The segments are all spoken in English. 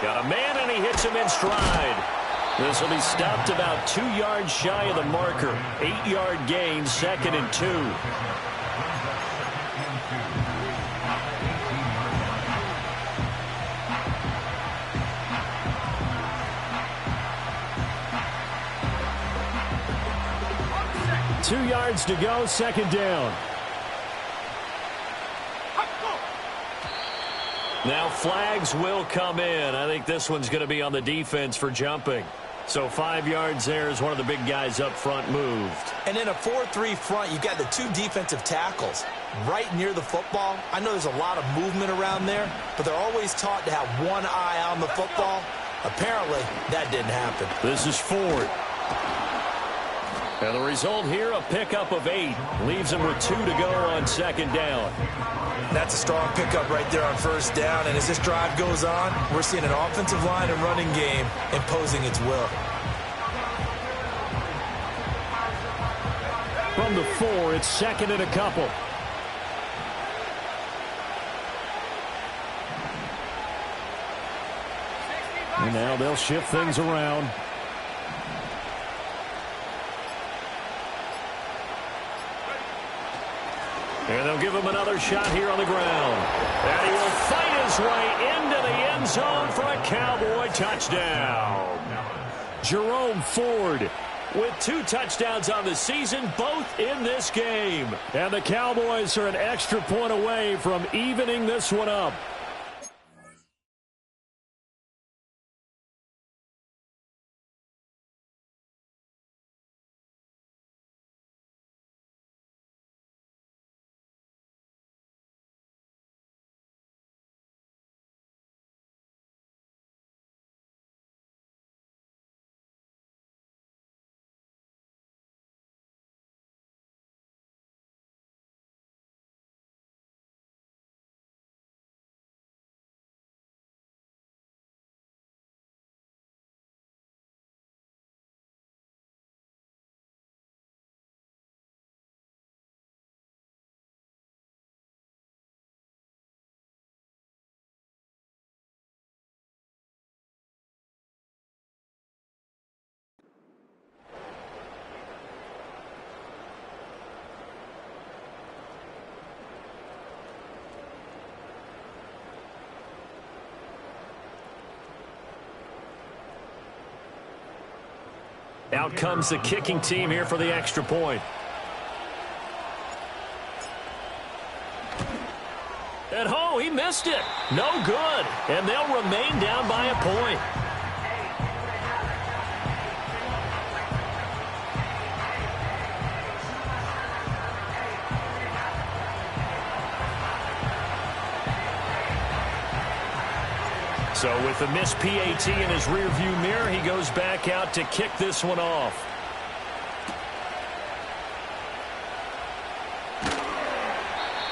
Got a man, and he hits him in stride. This will be stopped about 2 yards shy of the marker. 8-yard gain, 2nd and 2. Two yards to go, 2nd down. Now flags will come in. I think this one's going to be on the defense for jumping. So 5 yards there as one of the big guys up front moved. And in a 4-3 front, you've got the 2 defensive tackles right near the football. I know there's a lot of movement around there, but they're always taught to have one eye on the football. Apparently, that didn't happen. This is Ford. And the result here, a pickup of 8. Leaves him with 2 to go on 2nd down. That's a strong pickup right there on 1st down. And as this drive goes on, we're seeing an offensive line and running game imposing its will. From the 4, it's 2nd and a couple. And now they'll shift things around. And they'll give him another shot here on the ground. And he will fight his way into the end zone for a Cowboy touchdown. Jerome Ford with 2 touchdowns on the season, both in this game. And the Cowboys are an extra point away from evening this one up. Out comes the kicking team here for the extra point. And oh, he missed it. No good. And they'll remain down by a point. So with the missed PAT in his rearview mirror, he goes back out to kick this one off.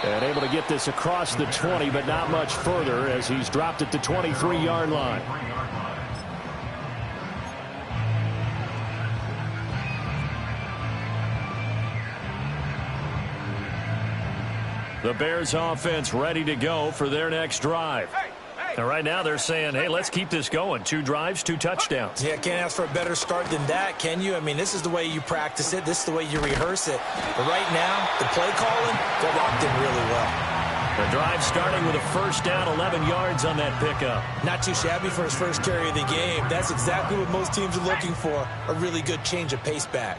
And able to get this across the 20, but not much further as he's dropped it to 23-yard line. The Bears offense ready to go for their next drive. And right now they're saying, hey, let's keep this going. 2 drives, 2 touchdowns. Yeah, can't ask for a better start than that, can you? I mean, this is the way you practice it. This is the way you rehearse it. But right now, the play calling, they're locked in really well. The drive starting with a 1st down, 11 yards on that pickup. Not too shabby for his first carry of the game. That's exactly what most teams are looking for, a really good change of pace back.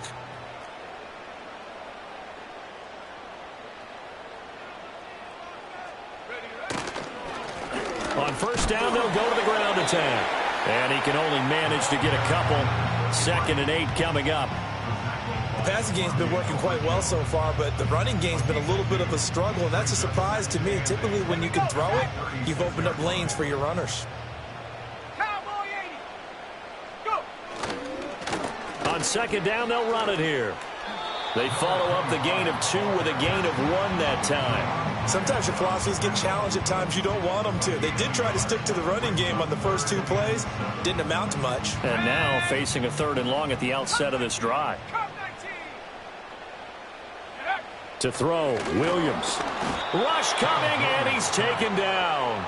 On 1st down, they'll go to the ground attack. And he can only manage to get a couple. 2nd and 8 coming up. The passing game's been working quite well so far, but the running game's been a little bit of a struggle, and that's a surprise to me. Typically, when you can throw it, you've opened up lanes for your runners. Cowboy 80. Go. On 2nd down, they'll run it here. They follow up the gain of 2 with a gain of 1 that time. Sometimes your philosophies get challenged at times you don't want them to. They did try to stick to the running game on the first 2 plays. Didn't amount to much. And now facing a 3rd and long at the outset of this drive. To throw, Williams. Rush coming, and he's taken down.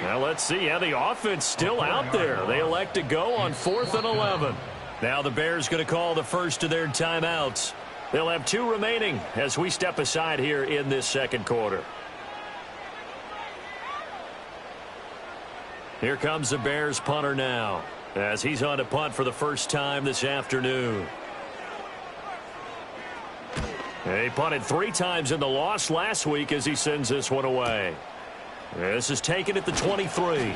Now let's see. Yeah, the offense still out there. They elect to go on 4th and 11. Now the Bears going to call the first of their timeouts. They'll have 2 remaining as we step aside here in this second quarter. Here comes the Bears punter now as he's on to punt for the first time this afternoon. He punted 3 times in the loss last week as he sends this one away. This is taken at the 23.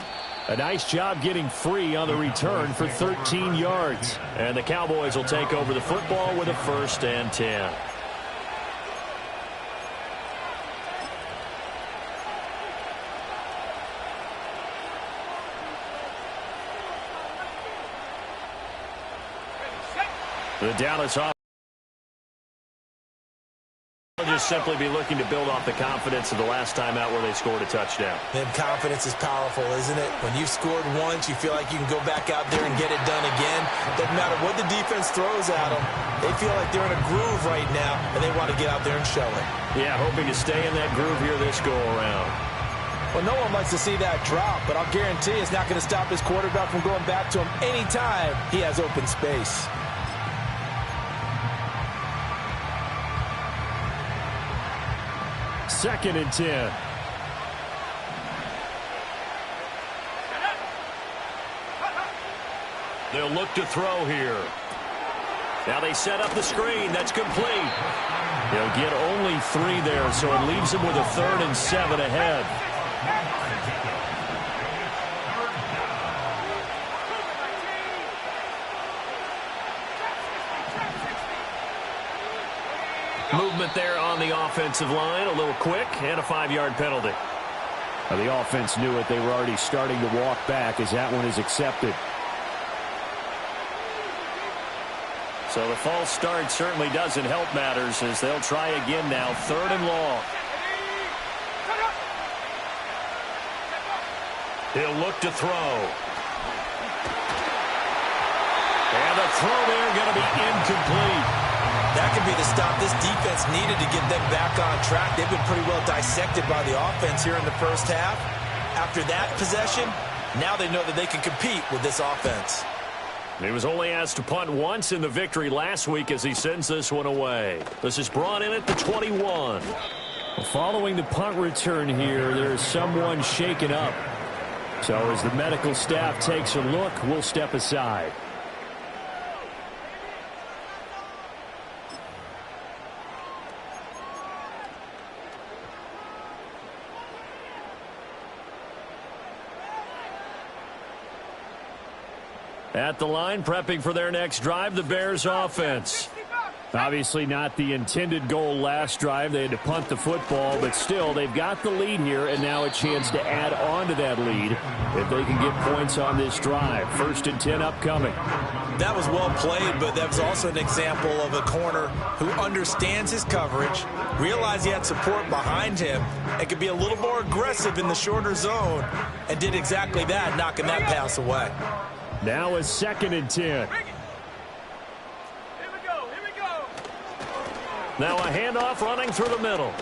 A nice job getting free on the return for 13 yards. And the Cowboys will take over the football with a 1st and 10. The Dallas offense will just simply be looking to build off the confidence of the last time out where they scored a touchdown. And confidence is powerful, isn't it? When you've scored once, you feel like you can go back out there and get it done again. Doesn't matter what the defense throws at them. They feel like they're in a groove right now, and they want to get out there and show it. Yeah, hoping to stay in that groove here this go-around. Well, no one likes to see that drop, but I'll guarantee it's not going to stop his quarterback from going back to him anytime he has open space. Second and 10. They'll look to throw here. Now they set up the screen. That's complete. They'll get only 3 there, so it leaves them with a 3rd and 7 ahead. Movement there on the offensive line, a little quick, and a 5-yard penalty. Now the offense knew it. They were already starting to walk back as that one is accepted. So the false start certainly doesn't help matters as they'll try again now, 3rd and long. He'll look to throw. And the throw there going to be incomplete. That could be the stop this defense needed to get them back on track. They've been pretty well dissected by the offense here in the first half. After that possession, now they know that they can compete with this offense. He was only asked to punt once in the victory last week as he sends this one away. This is brought in at the 21. Well, following the punt return here, there's someone shaken up. So as the medical staff takes a look, we'll step aside. At the line, prepping for their next drive, the Bears offense. Obviously not the intended goal last drive. They had to punt the football, but still, they've got the lead here, and now a chance to add on to that lead if they can get points on this drive. 1st and 10 upcoming. That was well played, but that was also an example of a corner who understands his coverage, realized he had support behind him, and could be a little more aggressive in the shorter zone, and did exactly that, knocking that pass away. Now a 2nd and 10. Now a handoff running through the middle.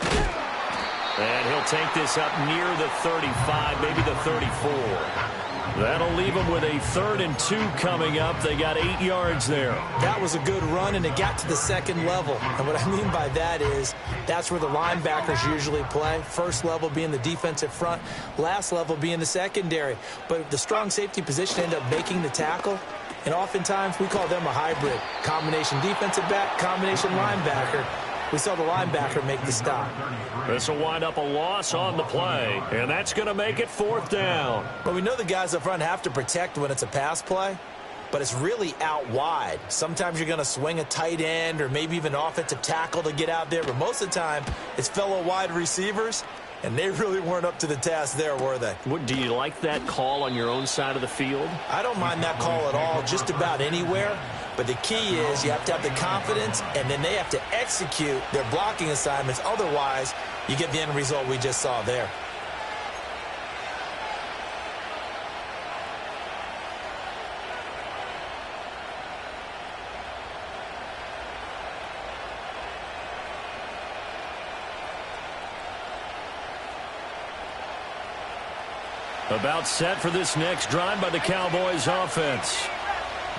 And he'll take this up near the 35, maybe the 34. That'll leave them with a 3rd and 2 coming up. They got 8 yards there. That was a good run, and it got to the 2nd level. And what I mean by that is that's where the linebackers usually play. First level being the defensive front, last level being the secondary. But the strong safety position ended up making the tackle. And oftentimes we call them a hybrid. Combination defensive back, combination linebacker. We saw the linebacker make the stop. This will wind up a loss on the play, and that's going to make it 4th down. Well, we know the guys up front have to protect when it's a pass play, but it's really out wide. Sometimes you're going to swing a tight end or maybe even offensive tackle to get out there, but most of the time it's fellow wide receivers, and they really weren't up to the task there, were they? Do you like that call on your own side of the field? I don't mind that call at all, just about anywhere. But the key is you have to have the confidence, and then they have to execute their blocking assignments. Otherwise, you get the end result we just saw there. About set for this next drive by the Cowboys offense.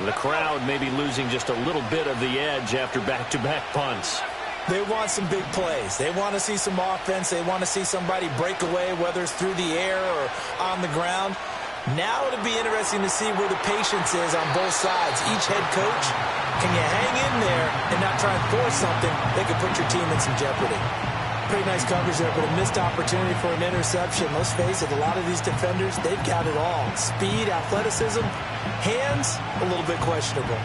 The crowd may be losing just a little bit of the edge after back-to-back punts. They want some big plays. They want to see some offense. They want to see somebody break away, whether it's through the air or on the ground. Now it'll be interesting to see where the patience is on both sides. Each head coach, can you hang in there and not try and force something that could put your team in some jeopardy? Pretty nice coverage there, but a missed opportunity for an interception. Let's face it, a lot of these defenders, they've got it all. Speed, athleticism, hands, a little bit questionable.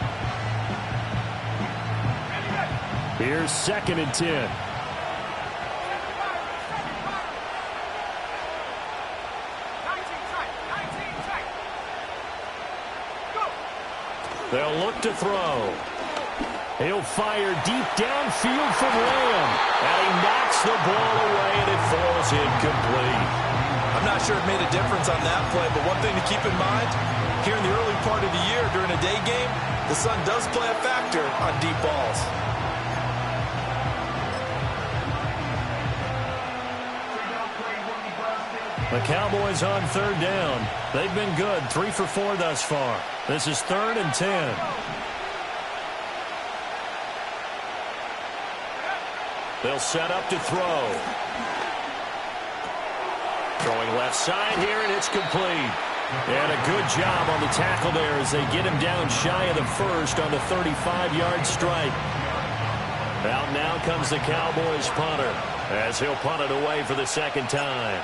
Here's 2nd and 10. They'll look to throw. He'll fire deep downfield from Lamb. And he knocks the ball away, and it falls incomplete. I'm not sure it made a difference on that play, but one thing to keep in mind, here in the early part of the year during a day game, the sun does play a factor on deep balls. The Cowboys on 3rd down. They've been good, 3 for 4 thus far. This is 3rd and 10. They'll set up to throw. Throwing left side here, and it's complete. And a good job on the tackle there as they get him down shy of the first on the 35-yard strike. Out now comes the Cowboys punter as he'll punt it away for the 2nd time.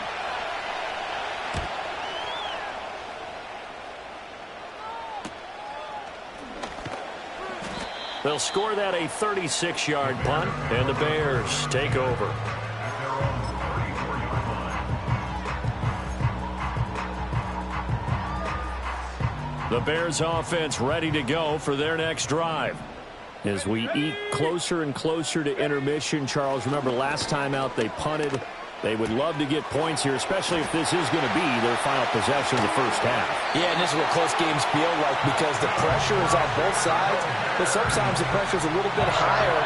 They'll score that a 36-yard punt, and the Bears take over. The Bears offense ready to go for their next drive. As we eke closer and closer to intermission, Charles, remember last time out they punted. They would love to get points here, especially if this is going to be their final possession of the first half. Yeah, and this is what close games feel like because the pressure is on both sides, but sometimes the pressure is a little bit higher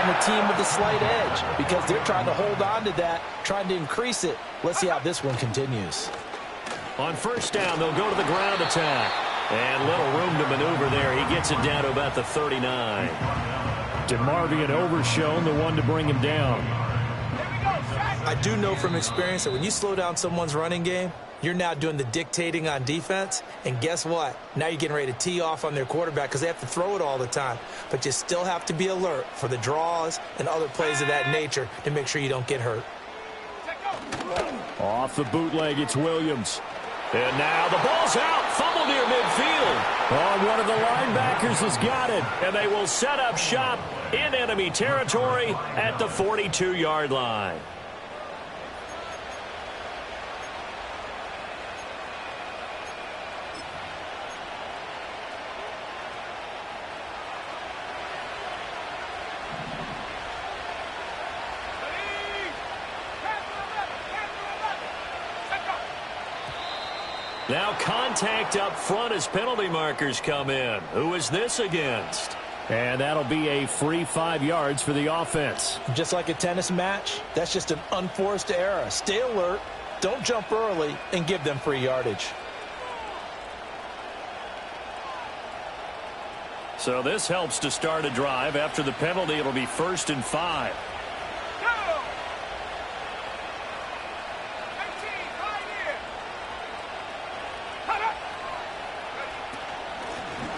on the team with a slight edge because they're trying to hold on to that, trying to increase it. Let's see how this one continues. On 1st down, they'll go to the ground attack. And little room to maneuver there. He gets it down to about the 39. DeMarvion Overshown, the one to bring him down. I do know from experience that when you slow down someone's running game, you're now doing the dictating on defense. And guess what? Now you're getting ready to tee off on their quarterback because they have to throw it all the time. But you still have to be alert for the draws and other plays of that nature to make sure you don't get hurt. Off the bootleg, it's Williams. And now the ball's out. Fumble near midfield. Oh, one of the linebackers has got it. And they will set up shop in enemy territory at the 42-yard line. Now contact up front as penalty markers come in. Who is this against? And that'll be a free 5 yards for the offense. Just like a tennis match, that's just an unforced error. Stay alert, don't jump early, and give them free yardage. So this helps to start a drive. After the penalty, it'll be 1st and 5.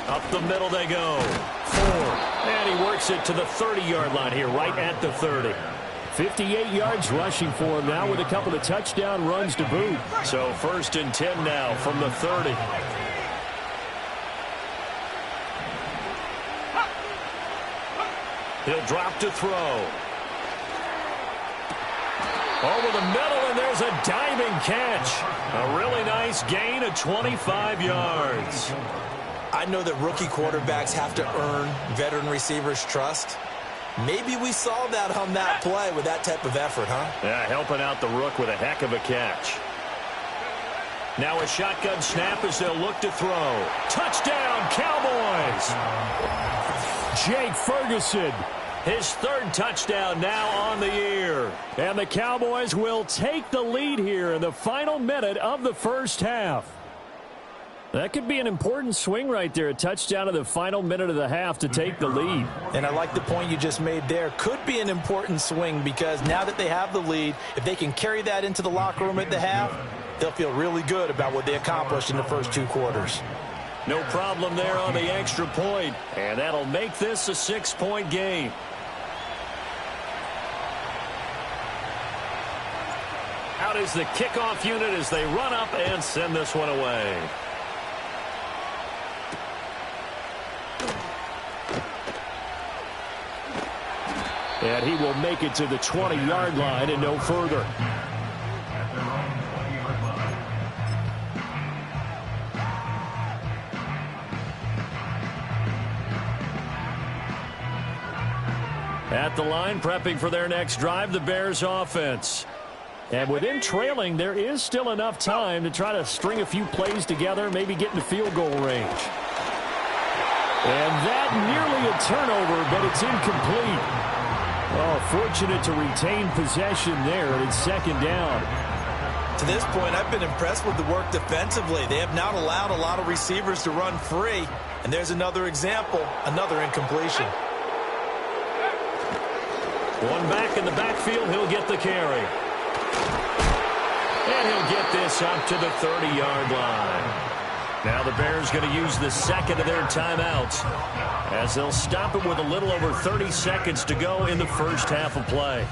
Up the middle they go. 4. And he works it to the 30-yard line here, right at the 30. 58 yards rushing for him now with a couple of touchdown runs to boot. So 1st and 10 now from the 30. He'll drop to throw. Over the middle, and there's a diving catch. A really nice gain of 25 yards. I know that rookie quarterbacks have to earn veteran receivers' trust. Maybe we saw that on that play with that type of effort, huh? Yeah, helping out the rook with a heck of a catch. Now a shotgun snap as they'll look to throw. Touchdown, Cowboys! Jake Ferguson His third touchdown now on the year. And the Cowboys will take the lead here in the final minute of the first half. That could be an important swing right there. A touchdown in the final minute of the half to take the lead. And I like the point you just made there. Could be an important swing because now that they have the lead, if they can carry that into the locker room at the half, they'll feel really good about what they accomplished in the first 2 quarters. No problem there on the extra point. And that'll make this a 6-point game. Out is the kickoff unit as they run up and send this one away. And he will make it to the 20-yard line and no further. At the line, prepping for their next drive, the Bears offense. And within trailing, there is still enough time to try to string a few plays together, maybe get into field goal range. And that nearly a turnover, but it's incomplete. Oh, fortunate to retain possession there, and it's second down. To this point, I've been impressed with the work defensively. They have not allowed a lot of receivers to run free. And there's another example, another incompletion. One back in the backfield, he'll get the carry. And he'll get this up to the 30-yard line. Now the Bears going to use the second of their timeouts as they'll stop it with a little over 30 seconds to go in the first half of play.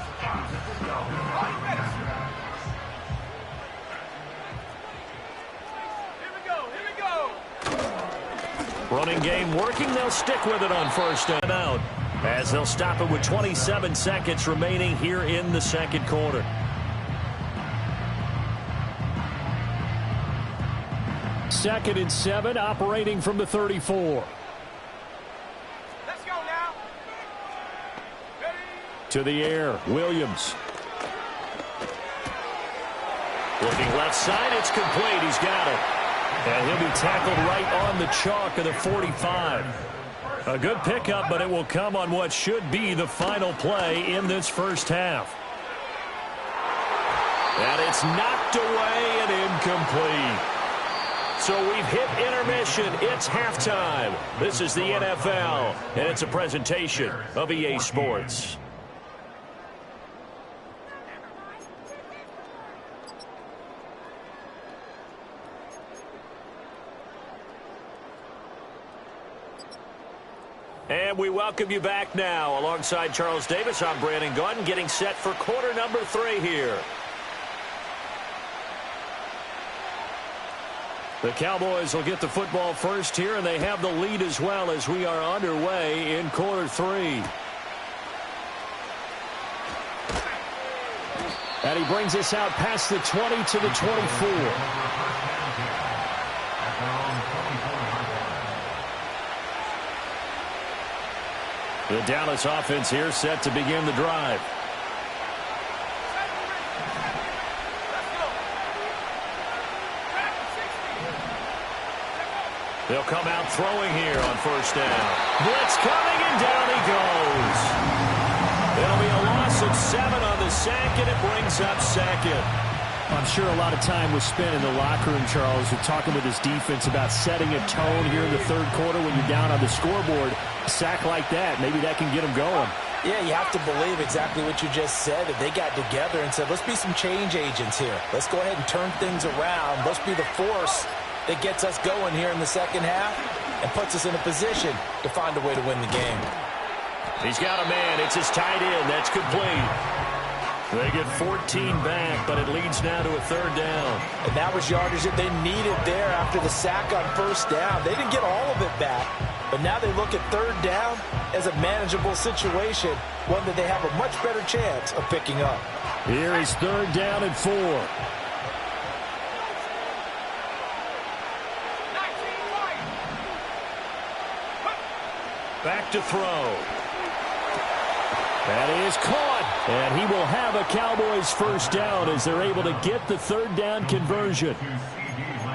Running game working. They'll stick with it on first down as they'll stop it with 27 seconds remaining here in the second quarter. Second and 7, operating from the 34. Let's go now. Ready? To the air, Williams. Looking left side, it's complete. He's got it. And he'll be tackled right on the chalk of the 45. A good pickup, but it will come on what should be the final play in this first half. And it's knocked away and incomplete. So we've hit intermission. It's halftime. This is the NFL, and it's a presentation of EA Sports. And we welcome you back now. Alongside Charles Davis, I'm Brandon Gaudin, getting set for quarter number 3 here. The Cowboys will get the football first here, and they have the lead as well as we are underway in quarter 3. And he brings us out past the 20 to the 24. The Dallas offense here set to begin the drive. They'll come out throwing here on first down. Blitz coming, and down he goes. It'll be a loss of 7 on the sack, and it brings up second. I'm sure a lot of time was spent in the locker room, Charles, with talking with his defense about setting a tone here in the third quarter when you're down on the scoreboard. A sack like that, maybe that can get them going. Yeah, you have to believe exactly what you just said, that they got together and said, let's be some change agents here. Let's go ahead and turn things around. Let's be the force that gets us going here in the second half and puts us in a position to find a way to win the game. He's got a man. It's his tight end. That's complete. They get 14 back, but it leads now to a third down. And that was yardage that they needed there after the sack on first down. They didn't get all of it back, but now they look at third down as a manageable situation, one that they have a much better chance of picking up. Here is third down and 4. Back to throw. That is caught. And he will have a Cowboys first down as they're able to get the third down conversion.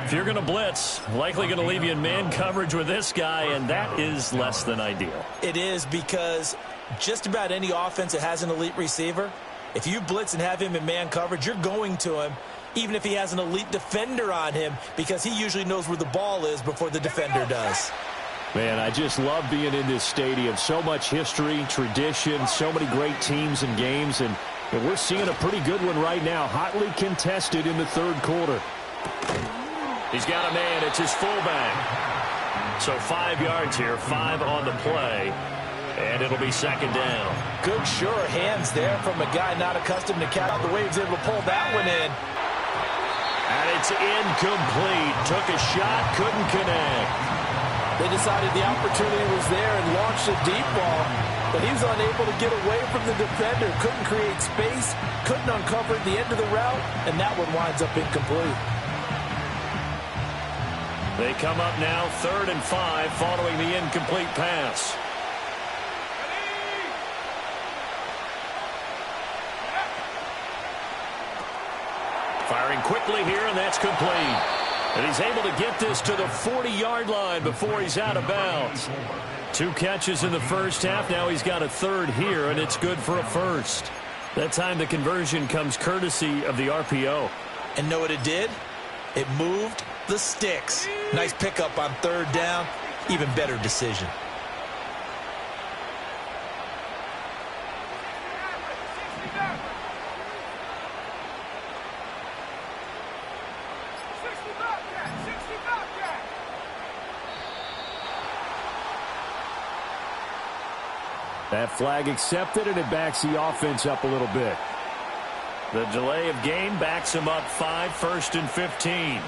If you're going to blitz, likely going to leave you in man coverage with this guy, and that is less than ideal. It is, because just about any offense that has an elite receiver, if you blitz and have him in man coverage, you're going to him, even if he has an elite defender on him, because he usually knows where the ball is before the defender does. Man, I just love being in this stadium. So much history, tradition, so many great teams and games, and we're seeing a pretty good one right now, hotly contested in the third quarter. He's got a man. It's his fullback. So 5 yards here, 5 on the play, and it'll be second down. Good, sure hands there from a guy not accustomed to catch out the way. He was able to pull that one in. And it's incomplete. Took a shot, couldn't connect. They decided the opportunity was there and launched a deep ball, but he was unable to get away from the defender. Couldn't create space, couldn't uncover the end of the route, and that one winds up incomplete. They come up now 3rd and 5 following the incomplete pass. Firing quickly here, and that's complete. And he's able to get this to the 40-yard line before he's out of bounds. 2 catches in the first half. Now he's got a third here, and it's good for a first. That time the conversion comes courtesy of the RPO. And know what it did? It moved the sticks. Nice pickup on 3rd down. Even better decision. That flag accepted, and it backs the offense up a little bit. The delay of game backs him up 5, 1st and 15.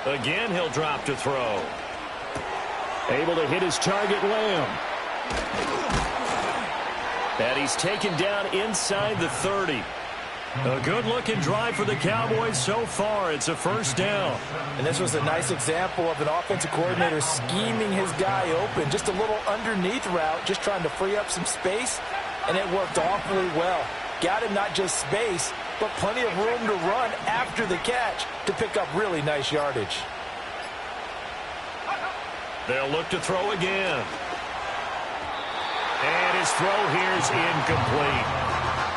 Again, he'll drop to throw. Able to hit his target, Lamb. And he's taken down inside the 30. A good-looking drive for the Cowboys so far. It's a first down. And this was a nice example of an offensive coordinator scheming his guy open. Just a little underneath route, just trying to free up some space, and it worked awfully well. Got him not just space, but plenty of room to run after the catch to pick up really nice yardage. They'll look to throw again. And his throw here is incomplete.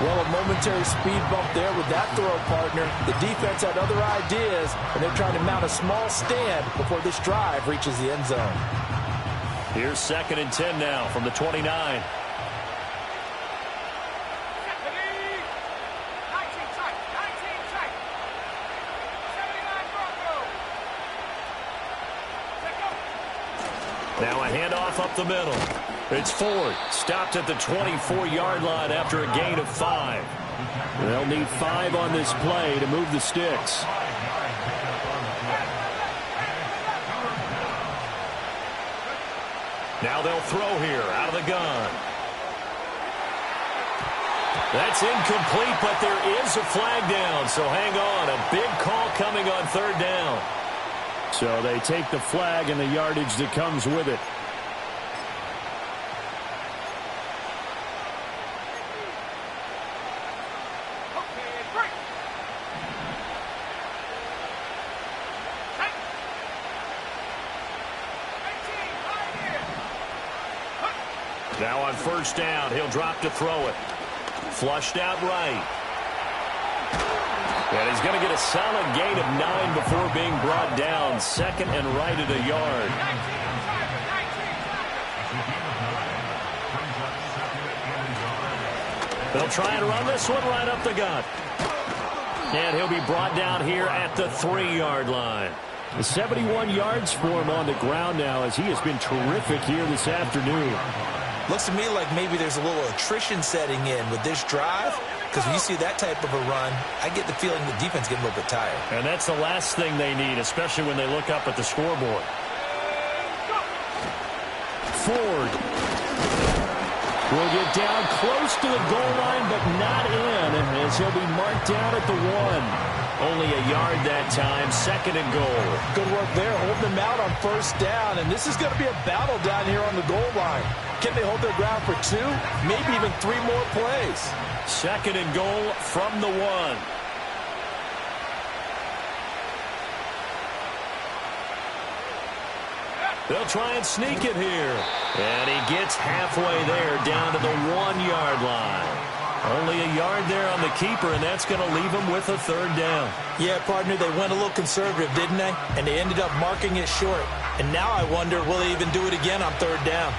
Well, a momentary speed bump there with that throw partner. The defense had other ideas, and they're trying to mount a small stand before this drive reaches the end zone. Here's 2nd and 10 now from the 29. Now a handoff up the middle. It's Ford. Stopped at the 24-yard line after a gain of 5. They'll need 5 on this play to move the sticks. Now they'll throw here out of the gun. That's incomplete, but there is a flag down, so hang on. A big call coming on 3rd down. So they take the flag and the yardage that comes with it. Now on 1st down, he'll drop to throw it. Flushed out right. And he's going to get a solid gain of 9 before being brought down. 2nd and right at a yard. They'll try and run this one right up the gut. And he'll be brought down here at the 3-yard line. 71 yards for him on the ground now, as he has been terrific here this afternoon. Looks to me like maybe there's a little attrition setting in with this drive, because when you see that type of a run, I get the feeling the defense getting a little bit tired. And that's the last thing they need, especially when they look up at the scoreboard. Ford. will get down close to the goal line, but not in, as he'll be marked down at the 1. Only a yard that time, 2nd and goal. Good work there, holding them out on 1st down, and this is going to be a battle down here on the goal line. Can they hold their ground for 2, maybe even 3 more plays? 2nd and goal from the 1. They'll try and sneak it here. And he gets halfway there, down to the 1-yard line. Only a yard there on the keeper, and that's going to leave him with a 3rd down. Yeah, partner, they went a little conservative, didn't they? And they ended up marking it short. And now I wonder, will they even do it again on 3rd down?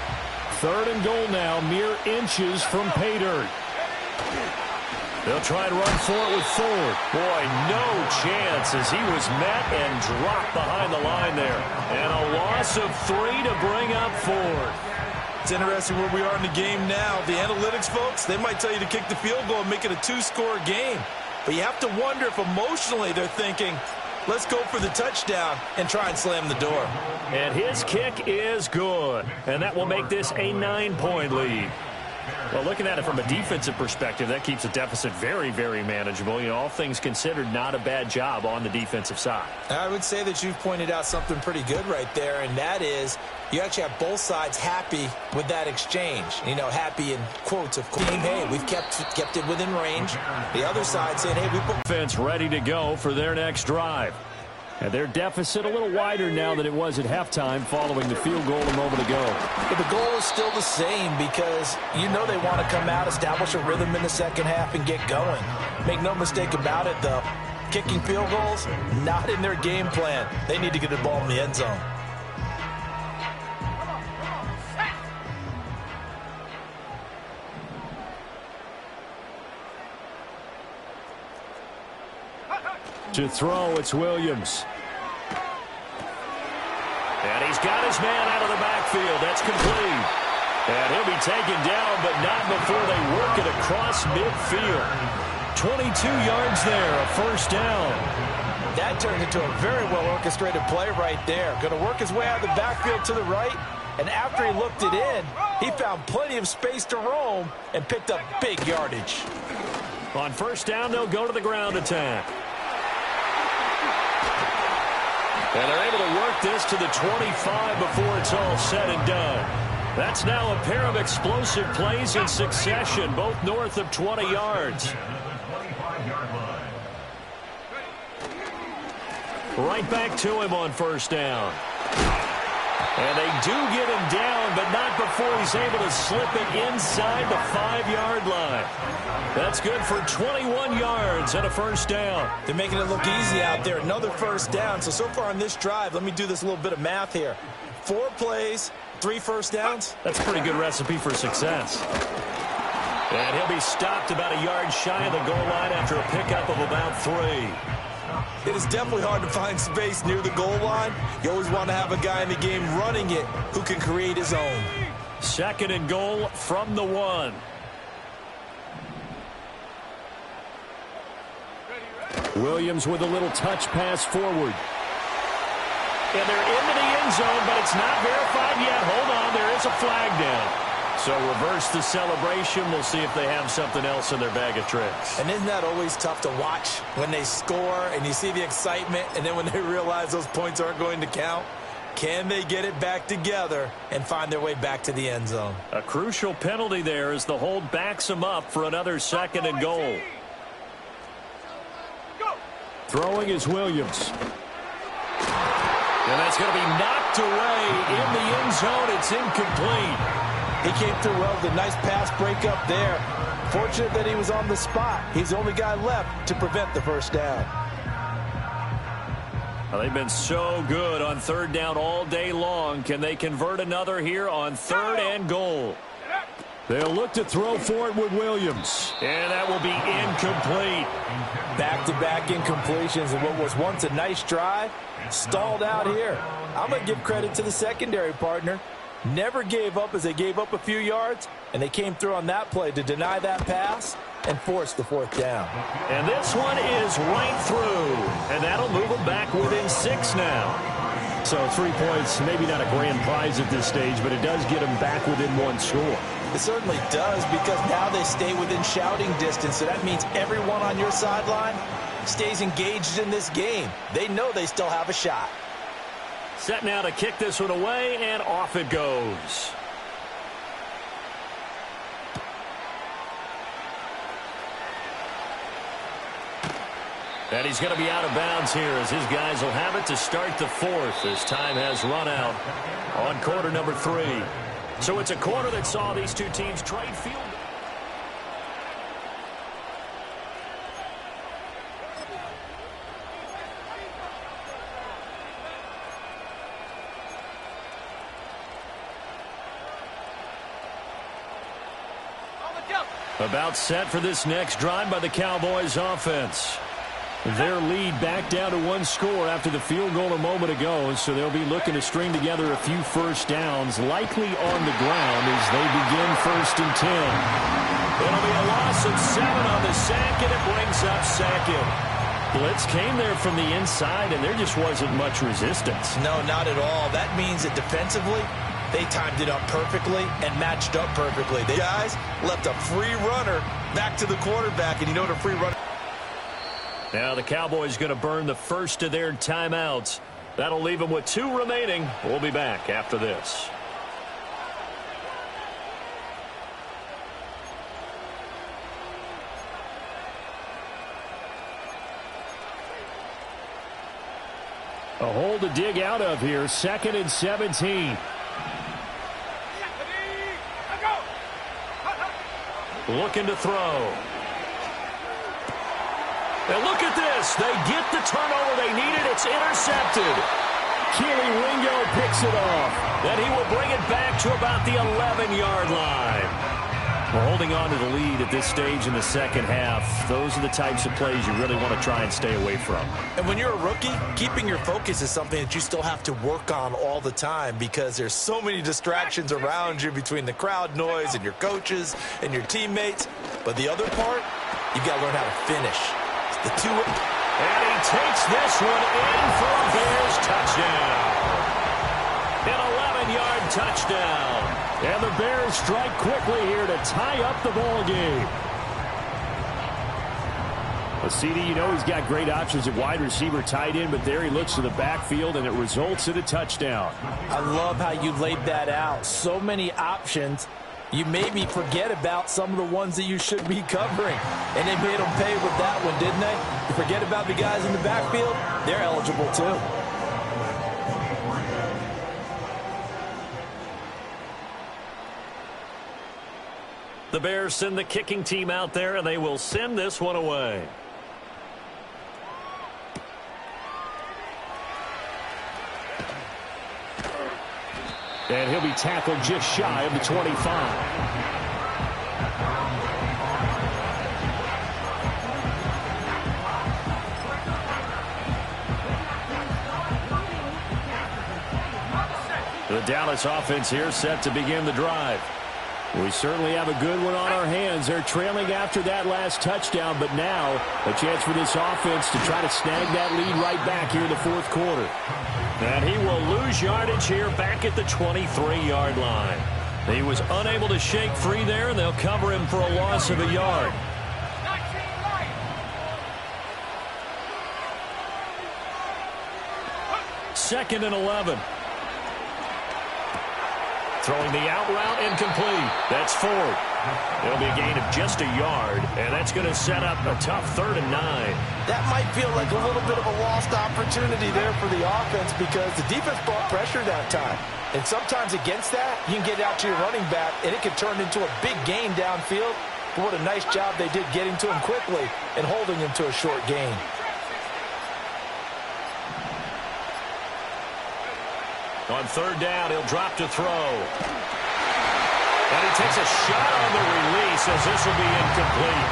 3rd and goal now, mere inches from pay dirt. They'll try and run for it with Ford. Boy, no chance as he was met and dropped behind the line there. And a loss of 3 to bring up Ford. It's interesting where we are in the game now. The analytics folks, they might tell you to kick the field goal and make it a 2-score game. But you have to wonder if emotionally they're thinking, let's go for the touchdown and try and slam the door. And his kick is good. And that will make this a 9-point lead. Well, looking at it from a defensive perspective, that keeps the deficit very, very manageable. You know, all things considered, not a bad job on the defensive side. I would say that you've pointed out something pretty good right there, and that is you actually have both sides happy with that exchange. You know, happy in quotes of, hey, we've kept it within range. The other side saying, hey, we put defense ready to go for their next drive. And their deficit a little wider now than it was at halftime following the field goal a moment ago. But the goal is still the same because you know they want to come out, establish a rhythm in the second half, and get going. Make no mistake about it, though. Kicking field goals, not in their game plan. They need to get the ball in the end zone. To throw, it's Williams. And he's got his man out of the backfield. That's complete. And he'll be taken down, but not before they work it across midfield. 22 yards there, a 1st down. That turned into a very well-orchestrated play right there. Going to work his way out of the backfield to the right. And after he looked it in, he found plenty of space to roam and picked up big yardage. On 1st down, they'll go to the ground attack. And they're able to work this to the 25 before it's all said and done. That's now a pair of explosive plays in succession, both north of 20 yards. Right back to him on 1st down. And they do get him down, but not before he's able to slip it inside the 5-yard line. That's good for 21 yards and a 1st down. They're making it look easy out there. Another 1st down. So far on this drive, let me do this little bit of math here. 4 plays, 3 1st downs. That's a pretty good recipe for success. And he'll be stopped about a yard shy of the goal line after a pickup of about 3. It is definitely hard to find space near the goal line. You always want to have a guy in the game running it who can create his own. 2nd and goal from the 1. Williams with a little touch pass forward. And they're into the end zone, but it's not verified yet. Hold on, there is a flag down. So reverse the celebration. We'll see if they have something else in their bag of tricks. And isn't that always tough to watch when they score and you see the excitement, and then when they realize those points aren't going to count? Can they get it back together and find their way back to the end zone? A crucial penalty there as the hold backs them up for another 2nd and goal. Throwing is Williams. And that's going to be knocked away in the end zone. It's incomplete. He came through well with a nice pass breakup there. Fortunate that he was on the spot. He's the only guy left to prevent the 1st down. Well, they've been so good on 3rd down all day long. Can they convert another here on 3rd and goal? They'll look to throw for it with Williams. And that will be incomplete. Back-to-back incompletions, and what was once a nice drive stalled out here. I'm going to give credit to the secondary partner. Never gave up as they gave up a few yards, and they came through on that play to deny that pass and force the 4th down. And this one is right through, and that'll move them back within 6 now. So 3 points, maybe not a grand prize at this stage, but it does get them back within 1 score. It certainly does, because now they stay within shouting distance, so that means everyone on your sideline stays engaged in this game. They know they still have a shot. Set now to kick this one away, and off it goes. And he's going to be out of bounds here as his guys will have it to start the fourth as time has run out on quarter number 3. So it's a quarter that saw these two teams trade field. About set for this next drive by the Cowboys offense. Their lead back down to 1 score after the field goal a moment ago, so they'll be looking to string together a few first downs, likely on the ground as they begin 1st and 10. It'll be a loss of 7 on the sack, and it brings up 2nd. Blitz came there from the inside, and there just wasn't much resistance. No, not at all. That means that defensively, they timed it up perfectly and matched up perfectly. The guys left a free runner back to the quarterback, and you know what a free runner... Now the Cowboys going to burn the first of their timeouts. That'll leave them with 2 remaining. We'll be back after this. A hole to dig out of here. 2nd and 17. Looking to throw. And look at this. They get the turnover they needed. It's intercepted. Keely Ringo picks it off. Then he will bring it back to about the 11-yard line. We're holding on to the lead at this stage in the second half. Those are the types of plays you really want to try and stay away from. And when you're a rookie, keeping your focus is something that you still have to work on all the time, because there's so many distractions around you between the crowd noise and your coaches and your teammates. But the other part, you've got to learn how to finish. The 2. And he takes this one in for a Bears touchdown. An 11-yard touchdown. And the Bears strike quickly here to tie up the ball game. Well, CD, you know he's got great options at wide receiver, tight end, but there he looks to the backfield, and it results in a touchdown. I love how you laid that out. So many options. You maybe forget about some of the ones that you should be covering. And they made them pay with that one, didn't they? You forget about the guys in the backfield, they're eligible too. The Bears send the kicking team out there, and they will send this one away. And he'll be tackled just shy of the 25. The Dallas offense here set to begin the drive. We certainly have a good one on our hands. They're trailing after that last touchdown, but now a chance for this offense to try to snag that lead right back here in the 4th quarter. And he will lose yardage here back at the 23-yard line. He was unable to shake free there, and they'll cover him for a loss of a yard. Second and 11. Throwing the out route incomplete. That's Ford. It'll be a gain of just a yard, and that's going to set up a tough 3rd and 9. That might feel like a little bit of a lost opportunity there for the offense, because the defense brought pressure that time. And sometimes against that, you can get out to your running back, and it can turn into a big gain downfield. But what a nice job they did getting to him quickly and holding him to a short gain. On 3rd down, he'll drop to throw. And he takes a shot on the release as this will be incomplete.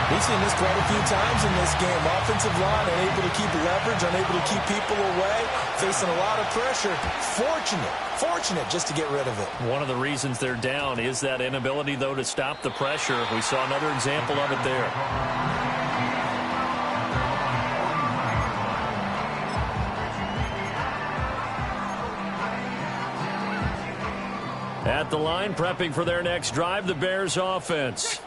We've seen this quite a few times in this game. Offensive line unable to keep leverage, unable to keep people away, facing a lot of pressure. Fortunate just to get rid of it. One of the reasons they're down is that inability, though, to stop the pressure. We saw another example of it there. At the line, prepping for their next drive, the Bears offense.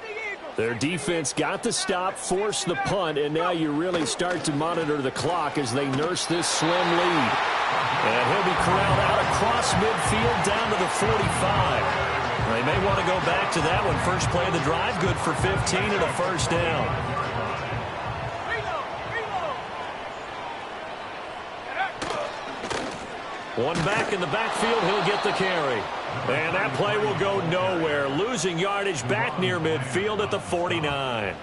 Their defense got the stop, forced the punt, and now you really start to monitor the clock as they nurse this slim lead. And he'll be corralled out across midfield down to the 45. They may want to go back to that one. First play of the drive, good for 15 and a first down. One back in the backfield, he'll get the carry. And that play will go nowhere. Losing yardage back near midfield at the 49.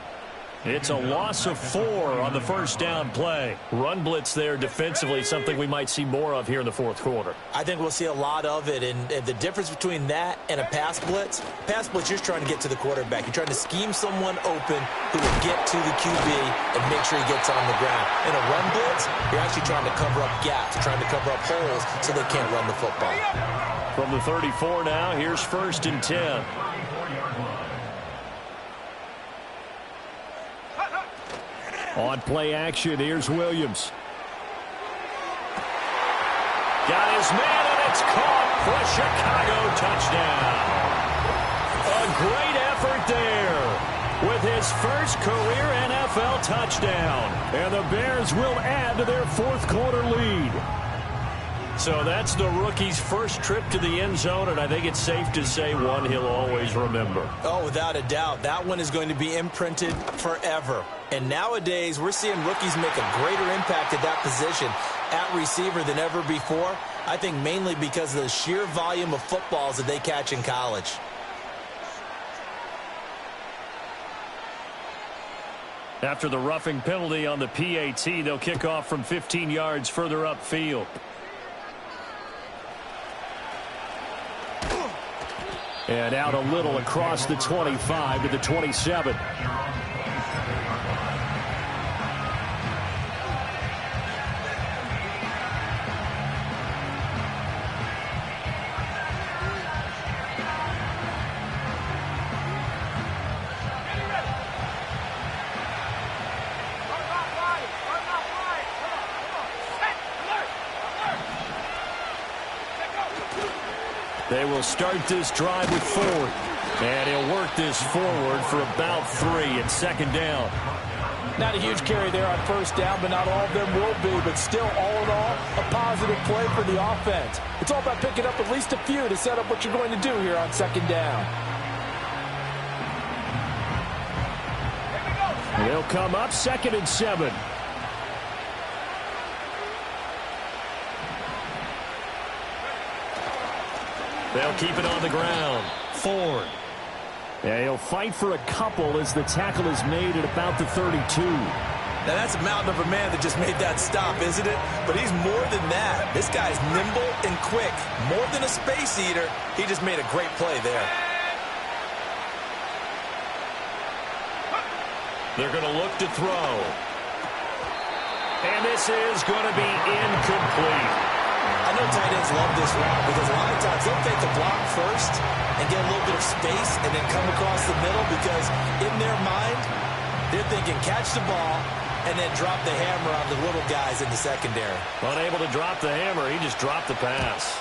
It's a loss of 4 on the first down play. Run blitz there defensively, something we might see more of here in the fourth quarter. I think we'll see a lot of it, and the difference between that and a pass blitz, you're just trying to get to the quarterback. You're trying to scheme someone open who will get to the QB and make sure he gets on the ground. In a run blitz, you're actually trying to cover up gaps, trying to cover up holes so they can't run the football. From the 34 now, here's 1st and 10. On play action, here's Williams. Got his man, and it's caught for a Chicago touchdown. A great effort there with his first career NFL touchdown. And the Bears will add to their fourth quarter lead. So that's the rookie's first trip to the end zone, and I think it's safe to say one he'll always remember. Oh, without a doubt. That one is going to be imprinted forever. And nowadays, we're seeing rookies make a greater impact at that position at receiver than ever before. I think mainly because of the sheer volume of footballs that they catch in college. After the roughing penalty on the PAT, they'll kick off from 15 yards further upfield. And out a little across the 25 to the 27. They will start this drive with Ford. And he'll work this forward for about 3 at second down. Not a huge carry there on first down, but not all of them will be. But still, all in all, a positive play for the offense. It's all about picking up at least a few to set up what you're going to do here on second down. They'll come up 2nd and 7. They'll keep it on the ground. Ford. Yeah, he'll fight for a couple as the tackle is made at about the 32. Now, that's a mountain of a man that just made that stop, isn't it? But he's more than that. This guy's nimble and quick. More than a space eater. He just made a great play there. They're going to look to throw. And this is going to be incomplete. I know tight ends love this route because a lot of times they'll take the block first and get a little bit of space and then come across the middle because in their mind, they're thinking catch the ball and then drop the hammer on the little guys in the secondary. Unable to drop the hammer, he just dropped the pass.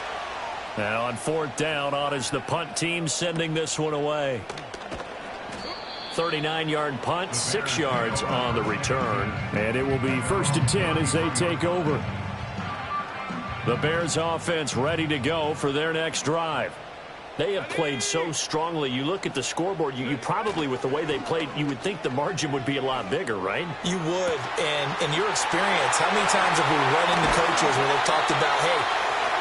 Now on 4th down, on is the punt team sending this one away. 39-yard punt, 6 yards on the return. And it will be 1st and 10 as they take over. The Bears offense ready to go for their next drive. They have played so strongly. You look at the scoreboard, you probably, with the way they played, you would think the margin would be a lot bigger, right? You would. And in your experience, how many times have we run into coaches where they've talked about, hey,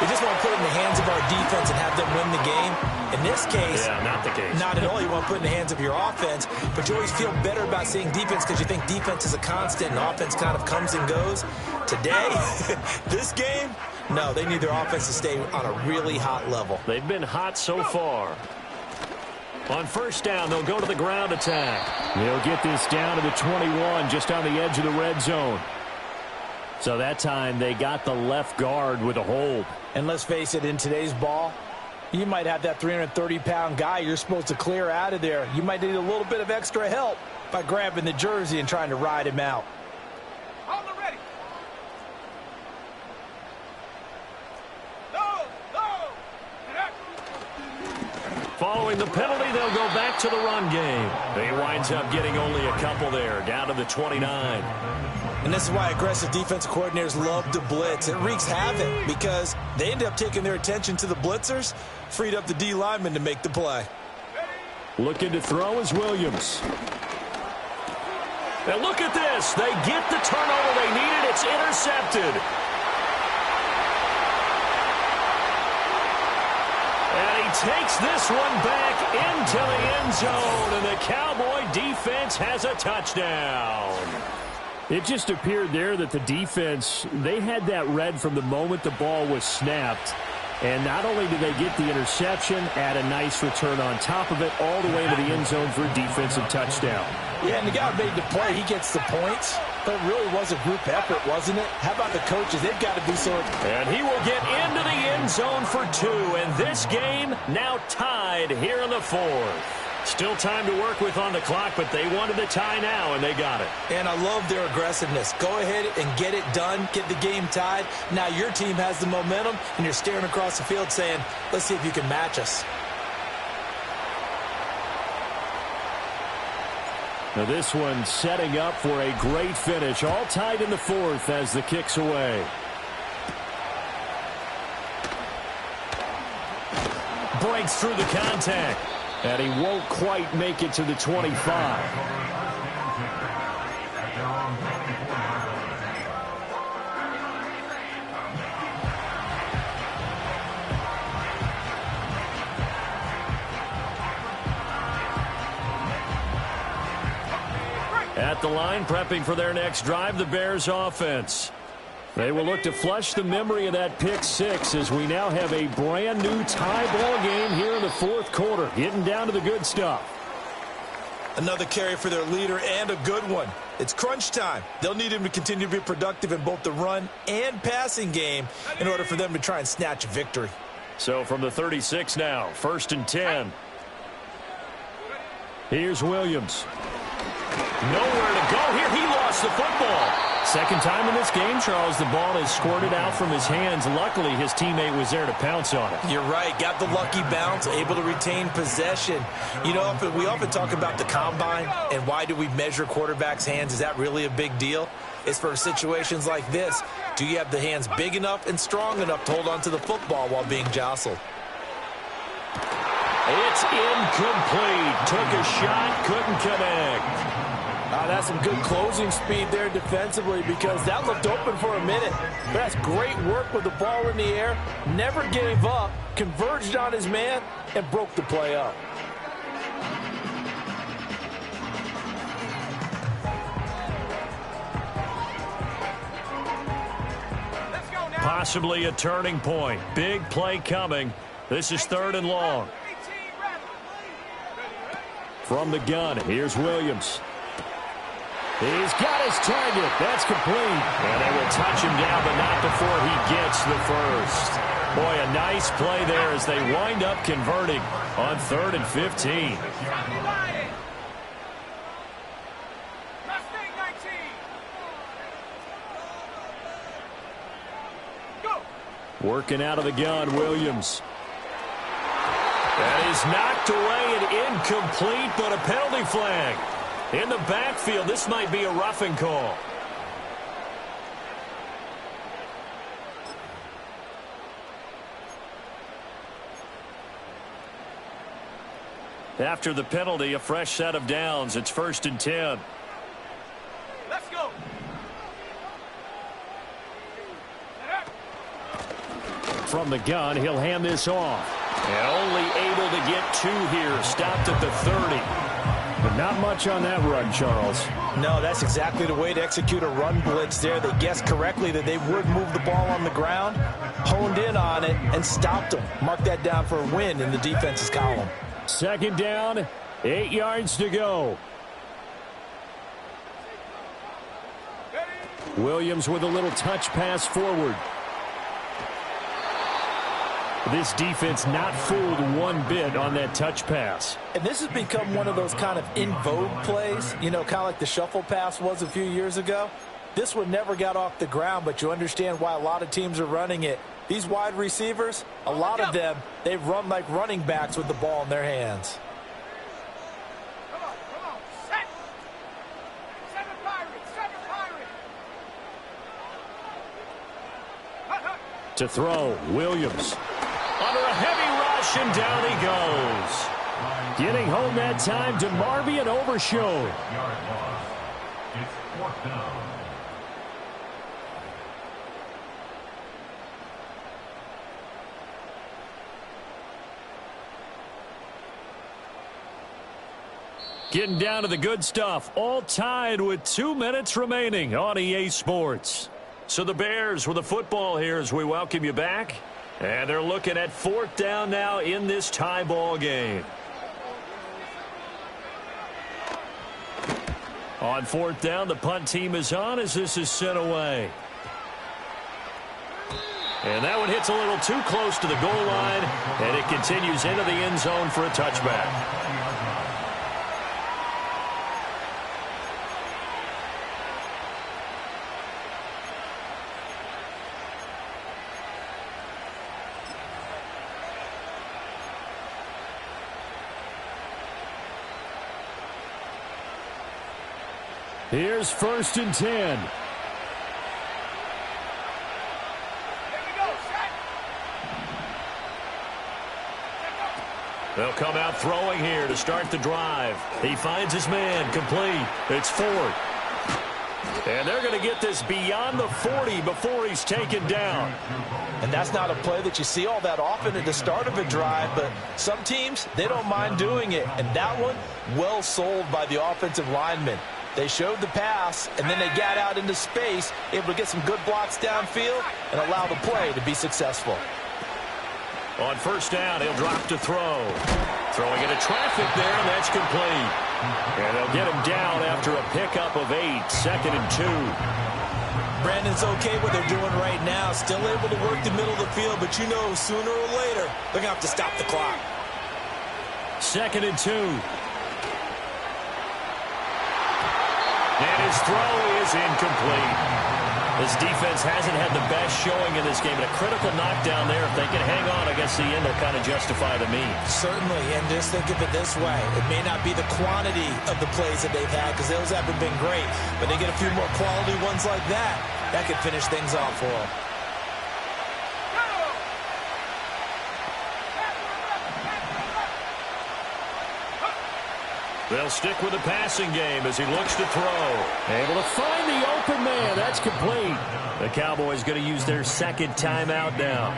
we just want to put it in the hands of our defense and have them win the game? In this case, yeah, not the case. Not at all. You want to put it in the hands of your offense, but you always feel better about seeing defense because you think defense is a constant and offense kind of comes and goes. Today, this game, no, they need their offense to stay on a really hot level. They've been hot so far. On 1st down, they'll go to the ground attack. They'll get this down to the 21, just on the edge of the red zone. So that time they got the left guard with a hold. And let's face it, in today's ball, you might have that 330-pound guy you're supposed to clear out of there. You might need a little bit of extra help by grabbing the jersey and trying to ride him out. Hold it ready. Go, go. Following the penalty, they'll go back to the run game. He winds up getting only a couple there, down to the 29. And this is why aggressive defensive coordinators love to blitz. It wreaks havoc because they end up taking their attention to the blitzers, freed up the D lineman to make the play. Looking to throw is Williams. And look at this. They get the turnover they needed. It's intercepted. And he takes this one back into the end zone, and the Cowboy defense has a touchdown. It just appeared there that the defense, they had that read from the moment the ball was snapped. And not only did they get the interception, add a nice return on top of it, all the way to the end zone for a defensive touchdown. Yeah, and the guy made the play. He gets the points. But it really was a group effort, wasn't it? How about the coaches? They've got to be so... And he will get into the end zone for 2. And this game now tied here in the 4th. Still time to work with on the clock, but they wanted the tie now, and they got it. And I love their aggressiveness. Go ahead and get it done, get the game tied. Now your team has the momentum, and you're staring across the field saying, let's see if you can match us. Now this one setting up for a great finish, all tied in the 4th as the kick's away. Breaks through the contact. And he won't quite make it to the 25. At the line, prepping for their next drive, the Bears offense. They will look to flush the memory of that pick 6 as we now have a brand new tie ball game here in the 4th quarter, getting down to the good stuff. Another carry for their leader and a good one. It's crunch time. They'll need him to continue to be productive in both the run and passing game in order for them to try and snatch a victory. So from the 36 now, 1st and 10. Here's Williams. Nowhere to go here. He lost the football. Second time in this game, Charles, the ball is squirted out from his hands. Luckily, his teammate was there to pounce on it. You're right. Got the lucky bounce, able to retain possession. You know, we often talk about the combine and why do we measure quarterbacks' hands. Is that really a big deal? It's for situations like this. Do you have the hands big enough and strong enough to hold on to the football while being jostled? It's incomplete. Took a shot, couldn't connect. That's some good closing speed there defensively because that looked open for a minute. But that's great work with the ball in the air. Never gave up, converged on his man, and broke the play up. Possibly a turning point. Big play coming. This is 3rd and long. From the gun, here's Williams. He's got his target. That's complete. And they will touch him down, but not before he gets the first. Boy, a nice play there as they wind up converting on 3rd and 15. Working out of the gun, Williams. That is knocked away and incomplete, but a penalty flag. In the backfield, this might be a roughing call. After the penalty, a fresh set of downs. It's 1st and 10. Let's go. From the gun, he'll hand this off. And only able to get 2 here. Stopped at the 30. But not much on that run, Charles. No, that's exactly the way to execute a run blitz there. They guessed correctly that they would move the ball on the ground, honed in on it, and stopped them. Mark that down for a win in the defense's column. 2nd down, 8 yards to go. Williams with a little touch pass forward. This defense not fooled one bit on that touch pass. And this has become one of those kind of in vogue plays, you know, kind of like the shuffle pass was a few years ago. This one never got off the ground, but you understand why a lot of teams are running it. These wide receivers, a lot of them, they run like running backs with the ball in their hands. Come on. Set. Seven Pirates. To throw, Williams. Under a heavy rush, and down he goes. Getting home that time to Marvy and Overshown. It's fourth down. Getting down to the good stuff, all tied with 2 minutes remaining on EA Sports. So the Bears with the football here as we welcome you back. And they're looking at fourth down now in this tie ball game. On fourth down, the punt team is on as this is sent away. And that one hits a little too close to the goal line, and it continues into the end zone for a touchback. Here's 1st and 10. Here we go. Set. They'll come out throwing here to start the drive. He finds his man, complete. It's Ford. And they're going to get this beyond the 40 before he's taken down. And that's not a play that you see all that often at the start of a drive, but some teams, they don't mind doing it. And that one, well sold by the offensive lineman. They showed the pass, and then they got out into space, able to get some good blocks downfield and allow the play to be successful. On first down, he'll drop to throw. Throwing into traffic there, and that's complete. And they'll get him down after a pickup of 8, 2nd and 2. Brandon's okay what they're doing right now. Still able to work the middle of the field, but you know sooner or later they're going to have to stop the clock. 2nd and 2. And his throw is incomplete. This defense hasn't had the best showing in this game. And a critical knockdown there. If they can hang on, I guess the end will kind of justify the means. Certainly, and just think of it this way. It may not be the quantity of the plays that they've had because those haven't been great. But they get a few more quality ones like that. That could finish things off for them. They'll stick with the passing game as he looks to throw. Able to find the open man. That's complete. The Cowboys going to use their second timeout now,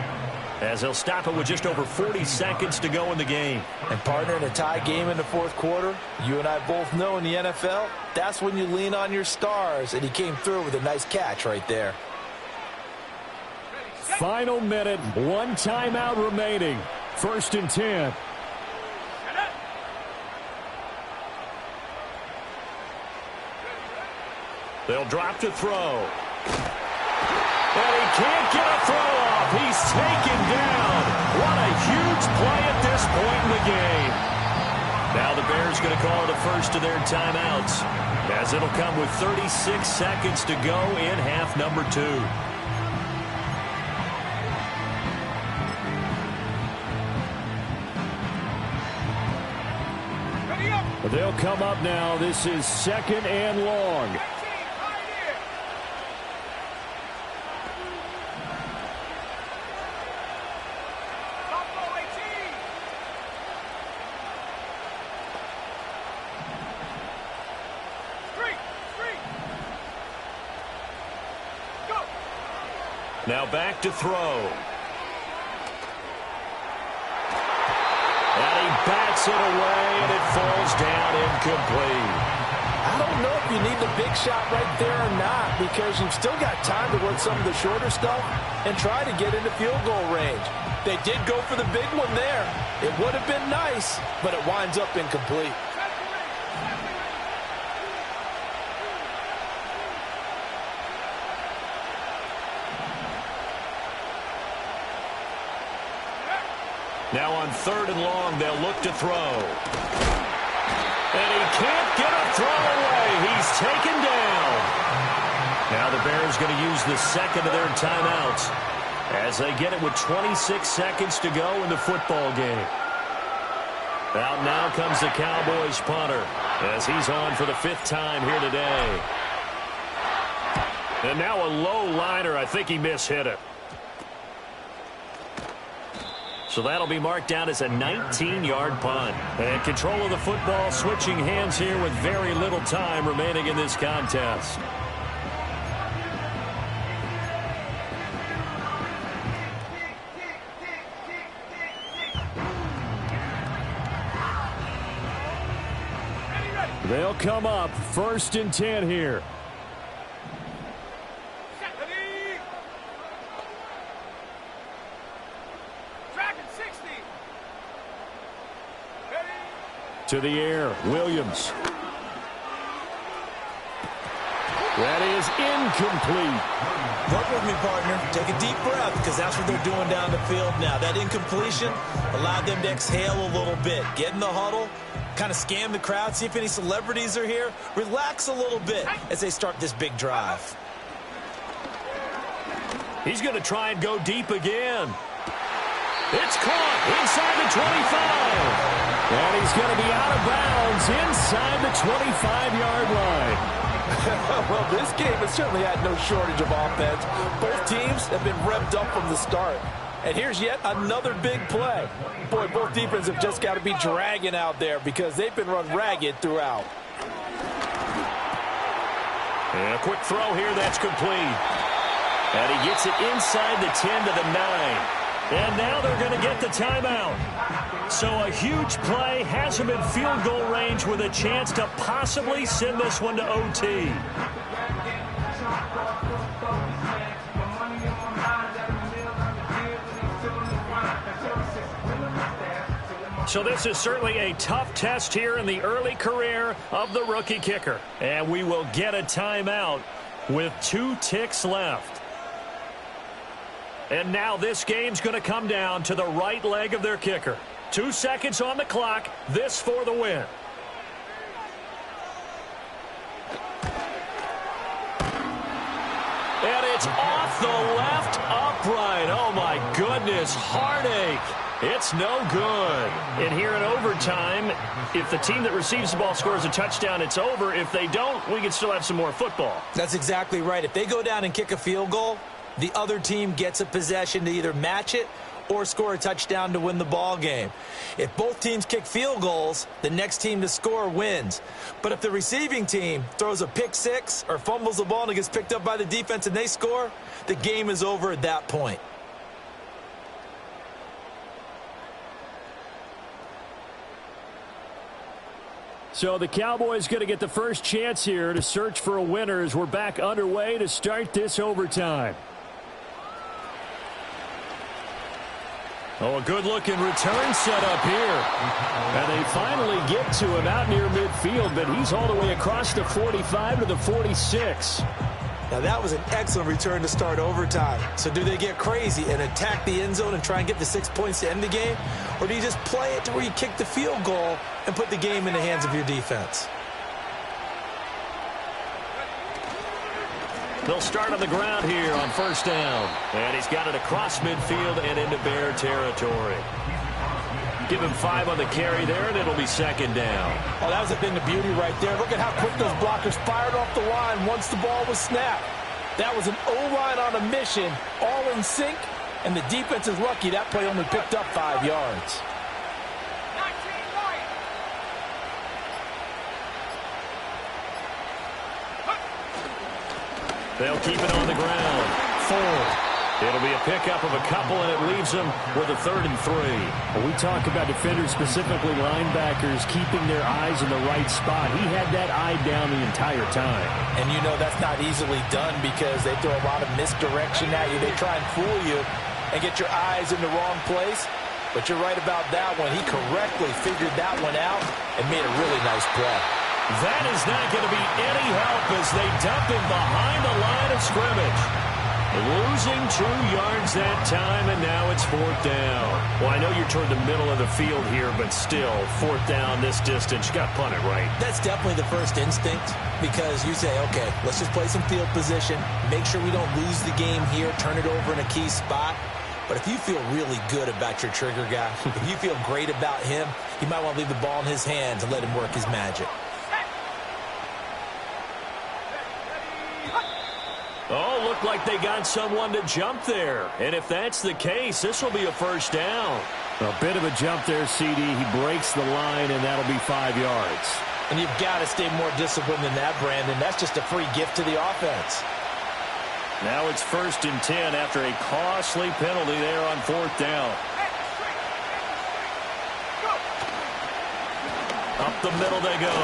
as they'll stop it with just over 40 seconds to go in the game. And partner, in a tie game in the fourth quarter, you and I both know in the NFL, that's when you lean on your stars. And he came through with a nice catch right there. Final minute, 1 timeout remaining. 1st and 10. They'll drop to throw. And he can't get a throw off. He's taken down. What a huge play at this point in the game. Now the Bears going to call the first of their timeouts, as it'll come with 36 seconds to go in half number 2. They'll come up now. This is 2nd and long. Now back to throw. And he bats it away, and it falls down incomplete. I don't know if you need the big shot right there or not, because you've still got time to work some of the shorter stuff and try to get into field goal range. They did go for the big one there. It would have been nice, but it winds up incomplete. Now on 3rd and long, they'll look to throw. And he can't get a throw away. He's taken down. Now the Bears going to use the second of their timeouts. as they get it with 26 seconds to go in the football game. Out now comes the Cowboys punter as he's on for the 5th time here today. And now a low liner. I think he mishit it. So that'll be marked down as a 19-yard punt. And control of the football switching hands here with very little time remaining in this contest. They'll come up 1st and 10 here. To the air, Williams. That is incomplete. Work with me, partner. Take a deep breath, because that's what they're doing down the field now. That incompletion allowed them to exhale a little bit. Get in the huddle, kind of scan the crowd, see if any celebrities are here. Relax a little bit as they start this big drive. He's going to try and go deep again. It's caught inside the 25. And he's going to be out of bounds inside the 25-yard line. Well, this game has certainly had no shortage of offense. Both teams have been revved up from the start. And here's yet another big play. Boy, both defenses have just got to be dragging out there because they've been run ragged throughout. And a quick throw here that's complete. And he gets it inside the 10 to the 9. And now they're going to get the timeout. So a huge play has him in field goal range with a chance to possibly send this one to OT. So this is certainly a tough test here in the early career of the rookie kicker. And we will get a timeout with 2 ticks left. And now this game's going to come down to the right leg of their kicker. 2 seconds on the clock. This for the win. And it's off the left upright. Oh, my goodness. Heartache. It's no good. And here in overtime, if the team that receives the ball scores a touchdown, it's over. If they don't, we can still have some more football. That's exactly right. If they go down and kick a field goal, the other team gets a possession to either match it or score a touchdown to win the ball game. If both teams kick field goals, the next team to score wins. But if the receiving team throws a pick six or fumbles the ball and it gets picked up by the defense and they score, the game is over at that point. So the Cowboys going to get the first chance here to search for a winner as we're back underway to start this overtime. Oh, a good-looking return set up here. And they finally get to him out near midfield, but he's all the way across the 45 to the 46. Now, that was an excellent return to start overtime. So do they get crazy and attack the end zone and try and get the 6 points to end the game? Or do you just play it to where you kick the field goal and put the game in the hands of your defense? They'll start on the ground here on first down. And he's got it across midfield and into Bear territory. Give him 5 on the carry there, and it'll be second down. Oh, that was a thing of beauty right there. Look at how quick those blockers fired off the line once the ball was snapped. That was an O-line on a mission, all in sync, and the defense is lucky that play only picked up 5 yards. They'll keep it on the ground. 4. It'll be a pickup of a couple, and it leaves them with a 3rd and 3. Well, we talk about defenders, specifically linebackers, keeping their eyes in the right spot. He had that eye down the entire time. And you know that's not easily done because they throw a lot of misdirection at you. They try and fool you and get your eyes in the wrong place. But you're right about that one. He correctly figured that one out and made a really nice play. That is not going to be any help as they dump him behind the line of scrimmage. Losing 2 yards that time, and now it's 4th down. Well, I know you're toward the middle of the field here, but still, 4th down this distance. You got to punt it right. That's definitely the first instinct, because you say, okay, let's just play some field position, make sure we don't lose the game here, turn it over in a key spot. But if you feel really good about your trigger guy, if you feel great about him, you might want to leave the ball in his hands and let him work his magic. Oh, looked like they got someone to jump there. And if that's the case, this will be a 1st down. A bit of a jump there, CD. He breaks the line, and that'll be 5 yards. And you've got to stay more disciplined than that, Brandon. That's just a free gift to the offense. Now it's 1st and 10 after a costly penalty there on 4th down. Up the middle they go.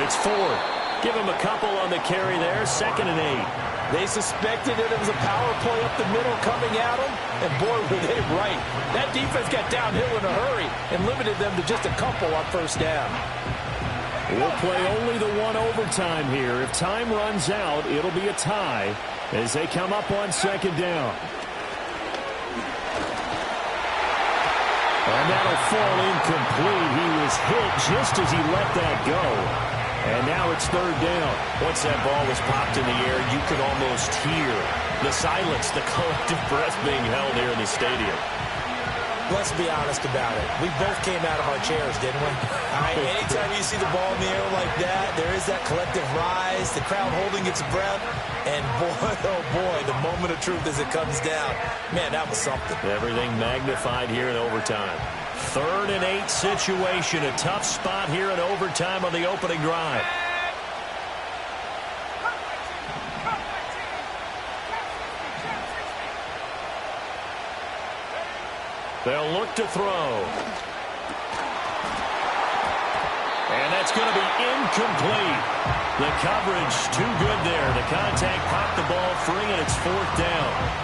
It's Ford. Give him a couple on the carry there. 2nd and 8. They suspected that it was a power play up the middle coming at them, and boy, were they right. That defense got downhill in a hurry and limited them to just a couple on 1st down. We'll play only the 1 overtime here. If time runs out, it'll be a tie as they come up on 2nd down. And that'll fall incomplete. He was hit just as he let that go. And now it's 3rd down. Once that ball was popped in the air, you could almost hear the silence, the collective breath being held here in the stadium. Let's be honest about it. We both came out of our chairs, didn't we? All right, anytime you see the ball in the air like that, there is that collective rise, the crowd holding its breath, and boy, oh boy, the moment of truth as it comes down. Man, that was something. Everything magnified here in overtime. 3rd and 8 situation, a tough spot here in overtime on the opening drive. They'll look to throw. And that's going to be incomplete. The coverage too good there. The contact popped the ball free, and it's 4th down.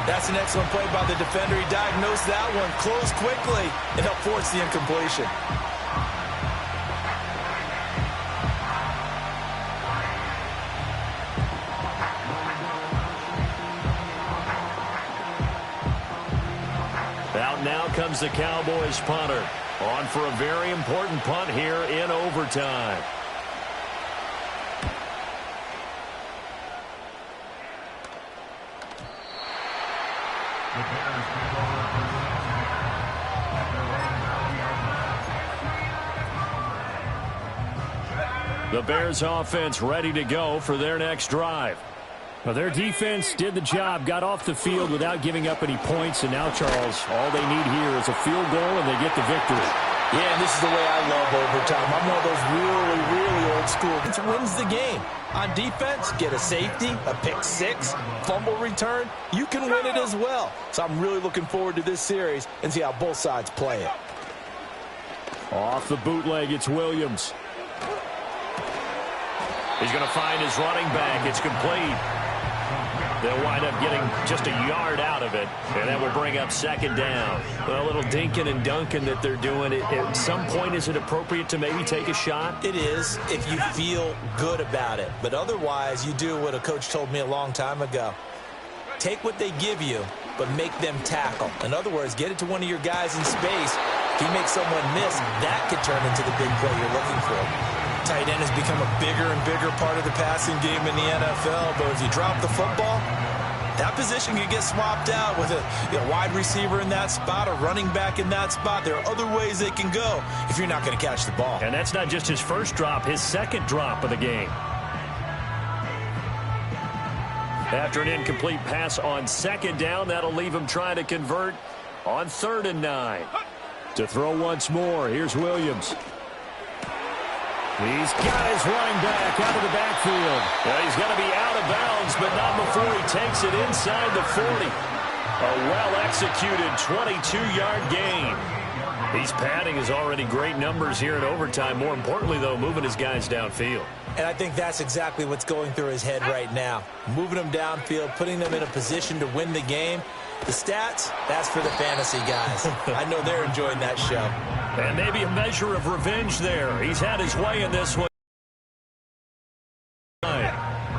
That's an excellent play by the defender. He diagnosed that one, closed quickly, and helped force the incompletion. Out now comes the Cowboys punter. On for a very important punt here in overtime. The Bears offense ready to go for their next drive. Well, their defense did the job, got off the field without giving up any points, and now, Charles, all they need here is a field goal, and they get the victory. Yeah, and this is the way I love overtime. I'm one of those really, really old school. It wins the game. On defense, get a safety, a pick six, fumble return. You can win it as well. So I'm really looking forward to this series and see how both sides play it. Off the bootleg, it's Williams. He's going to find his running back. It's complete. They'll wind up getting just a yard out of it, and that will bring up 2nd down. Well, a little dinking and dunking that they're doing. At some point, is it appropriate to maybe take a shot? It is, if you feel good about it. But otherwise, you do what a coach told me a long time ago. Take what they give you, but make them tackle. In other words, get it to one of your guys in space. If you make someone miss, that could turn into the big play you're looking for. Tight end has become a bigger and bigger part of the passing game in the NFL, but if you drop the football, that position can get swapped out with a wide receiver in that spot, a running back in that spot. There are other ways they can go if you're not going to catch the ball. And that's not just his first drop, his second drop of the game. After an incomplete pass on 2nd down, that'll leave him trying to convert on 3rd and 9. To throw once more, here's Williams. He's got his running back out of the backfield. Well, he's going to be out of bounds, but not before he takes it inside the 40. A well-executed 22-yard gain. He's padding his already great numbers here in overtime. More importantly, though, moving his guys downfield. And I think that's exactly what's going through his head right now. Moving them downfield, putting them in a position to win the game. The stats, that's for the fantasy guys. I know they're enjoying that show. And maybe a measure of revenge there. He's had his way in this one.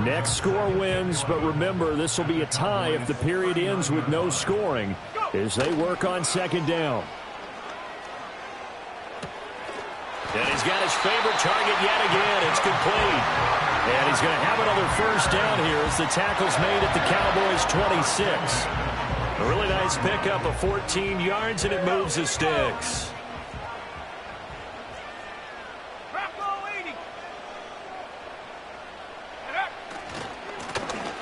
Next score wins, but remember, this will be a tie if the period ends with no scoring as they work on second down. And he's got his favorite target yet again. It's complete. And he's going to have another first down here as the tackle's made at the Cowboys' 26. A really nice pickup of 14 yards, and it moves the sticks.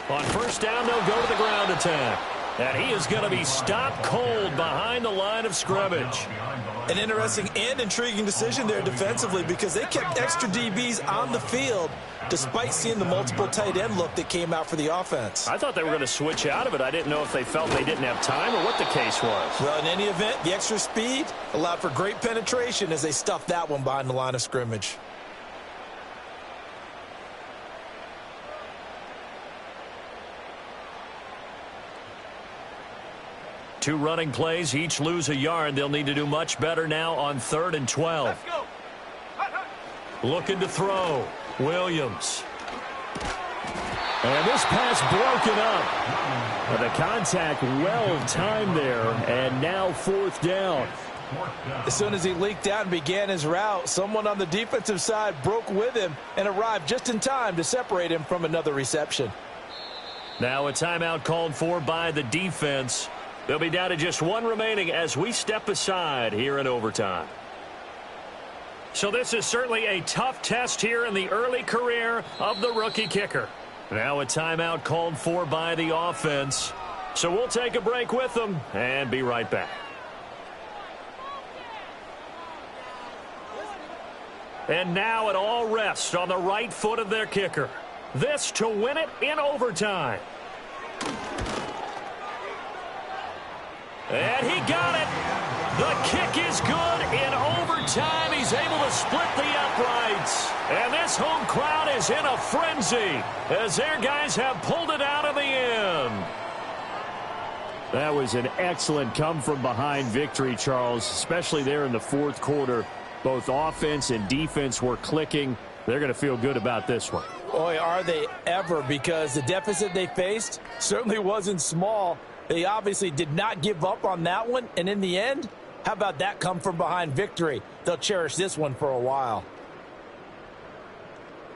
On first down, they'll go to the ground attack. And he is going to be stopped cold behind the line of scrimmage. An interesting and intriguing decision there defensively because they kept extra DBs on the field despite seeing the multiple tight end look that came out for the offense. I thought they were going to switch out of it. I didn't know if they felt they didn't have time or what the case was. Well, in any event, the extra speed allowed for great penetration as they stuffed that one behind the line of scrimmage. Two running plays, each lose a yard. They'll need to do much better now on 3rd and 12. Let's go. Looking to throw. Williams. And this pass broken up. And the contact well timed there. And now 4th down. As soon as he leaked out and began his route, someone on the defensive side broke with him and arrived just in time to separate him from another reception. Now a timeout called for by the defense. They'll be down to just one remaining as we step aside here in overtime. So this is certainly a tough test here in the early career of the rookie kicker. Now a timeout called for by the offense. So we'll take a break with them and be right back. And now it all rests on the right foot of their kicker. This to win it in overtime. And he got it. The kick is good in overtime. He's able to split the uprights. And this home crowd is in a frenzy as their guys have pulled it out in the end. That was an excellent come-from-behind victory, Charles, especially there in the 4th quarter. Both offense and defense were clicking. They're going to feel good about this one. Boy, are they ever, because the deficit they faced certainly wasn't small. They obviously did not give up on that one, and in the end, how about that come-from-behind victory? They'll cherish this one for a while.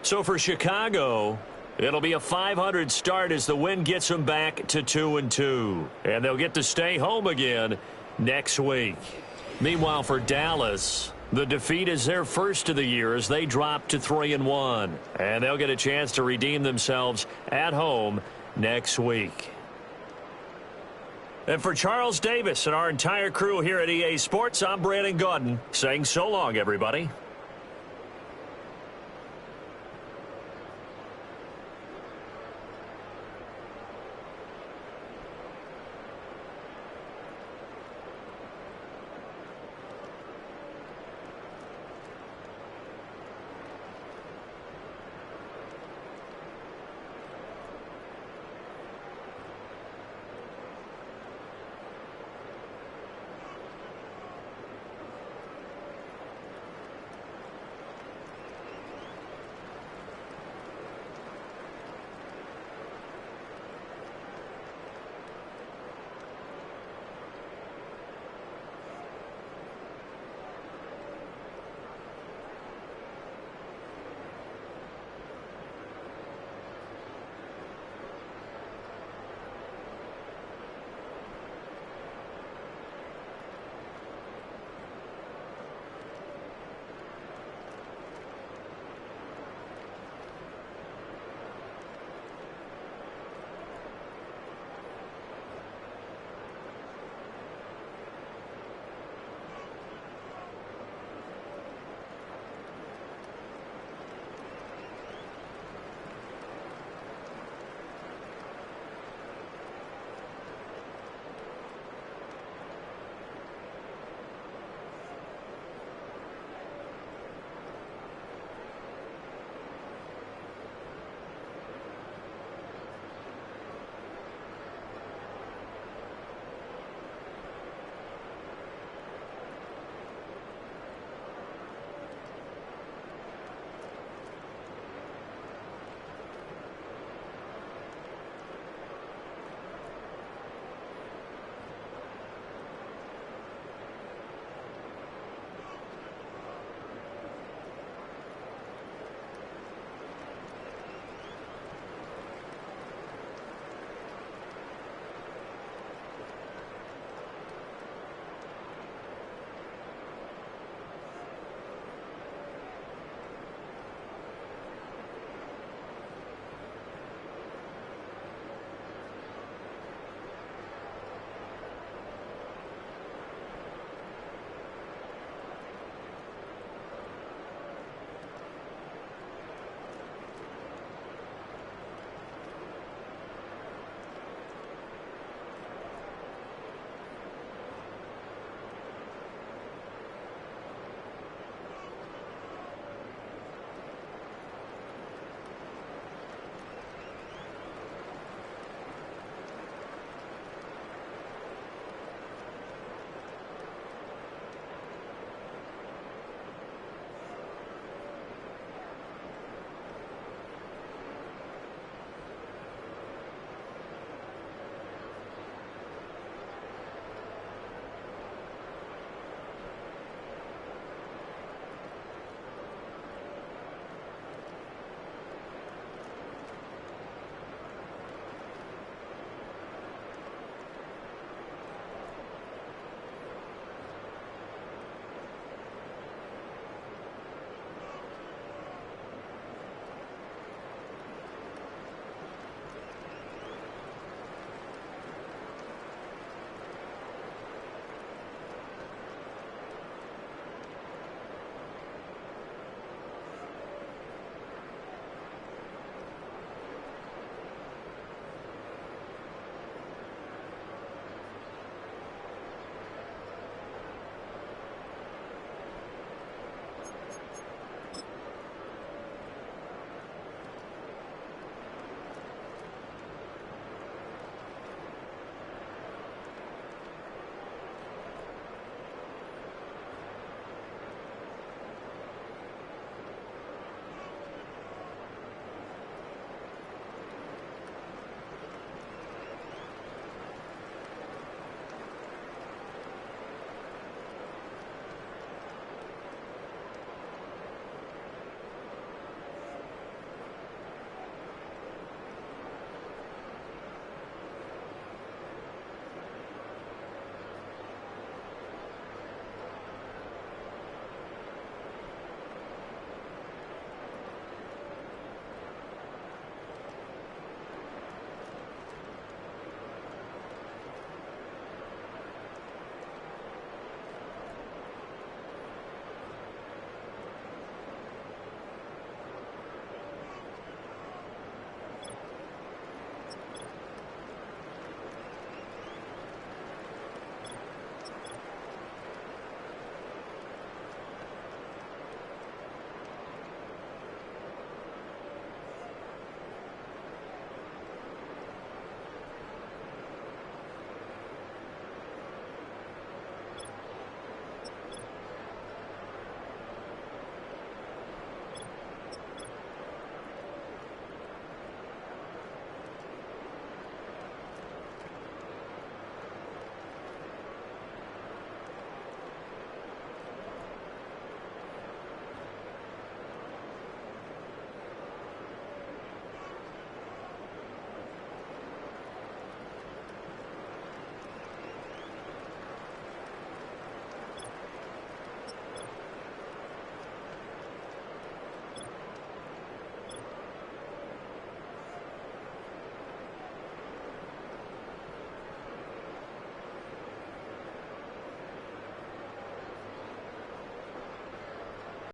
So for Chicago, it'll be a .500 start as the win gets them back to 2-2. And they'll get to stay home again next week. Meanwhile, for Dallas, the defeat is their first of the year as they drop to 3-1. And they'll get a chance to redeem themselves at home next week. And for Charles Davis and our entire crew here at EA Sports, I'm Brandon Gaudin saying so long, everybody.